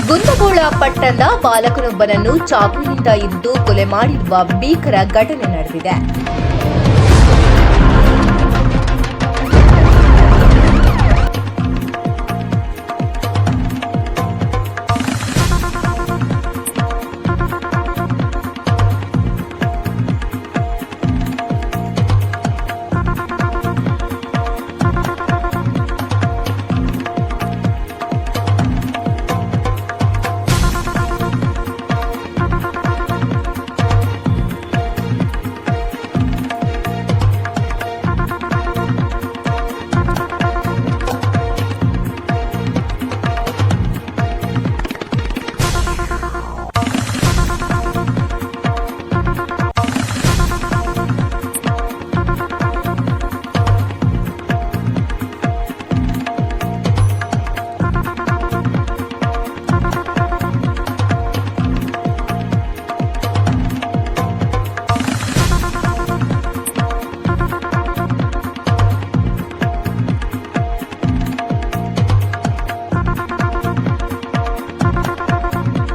ಗುಂದಗೋಳ ಪಟ್ಟಣದ ಬಾಲಕನೊಬ್ಬನನ್ನು ಚಾಕುವಿನಿಂದ ಇರಿದು ಕೊಲೆ ಮಾಡಿರುವ ಭೀಕರ ಘಟನೆ ನಡೆದಿದೆ.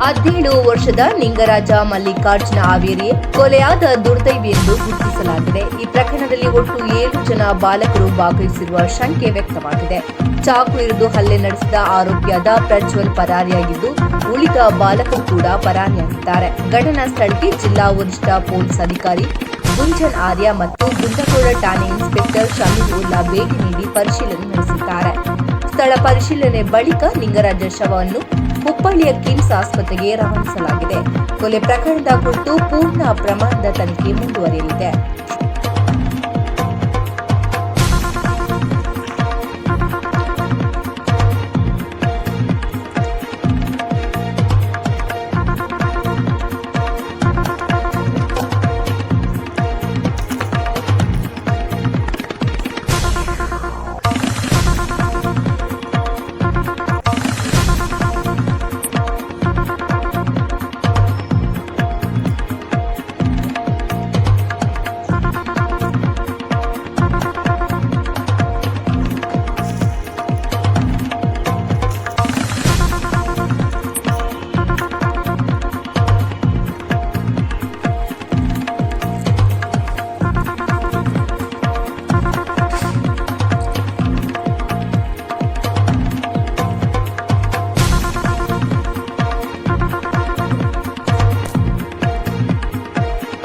ಹದಿನೇಳು ವರ್ಷದ ನಿಂಗರಾಜ ಮಲ್ಲಿಕಾರ್ಜುನ ಹಾವೇರಿ ಕೊಲೆಯಾದ ದುರ್ದೈವಿ ಎಂದು ಗುರುತಿಸಲಾಗಿದೆ. ಈ ಪ್ರಕರಣದಲ್ಲಿ ಒಟ್ಟು 7 ಜನ ಬಾಲಕರು ಭಾಗವಹಿಸಿರುವ ಶಂಕೆ ವ್ಯಕ್ತವಾಗಿದೆ. ಚಾಕು ಇರಿದು ಹಲ್ಲೆ ನಡೆಸಿದ ಆರೋಪಿಯಾದ ಪ್ರಜ್ವಲ್ ಪರಾರಿಯಾಗಿದ್ದು, ಉಳಿದ ಬಾಲಕರು ಕೂಡ ಪರಾರಿಯಾಗಿದ್ದಾರೆ. ಘಟನಾ ಸ್ಥಳಕ್ಕೆ ಜಿಲ್ಲಾ ವರಿಷ್ಠ ಪೊಲೀಸ್ ಅಧಿಕಾರಿ ಗುಂಜನ್ ಆರ್ಯ ಮತ್ತು ಗುಂದಗೋಳ ಠಾಣೆ ಇನ್ಸ್ಪೆಕ್ಟರ್ ಶಮೀರ್ ಉಲ್ಲಾ ಭೇಟಿ ನೀಡಿ ಪರಿಶೀಲನೆ ನಡೆಸಿದ್ದಾರೆ. ಸ್ಥಳ ಪರಿಶೀಲನೆ ಬಳಿಕ ನಿಂಗರಾಜ ಶವವನ್ನು ಹುಬ್ಬಳ್ಳಿಯ ಕಿಮ್ಸ್ ಆಸ್ಪತ್ರೆಗೆ ರವಾನಿಸಲಾಗಿದೆ. ಕೊಲೆ ಪ್ರಕರಣದ ಕುರಿತು ಪೂರ್ಣ ಪ್ರಮಾಣದ ತನಿಖೆ ಮುಂದುವರಿಯಲಿದೆ.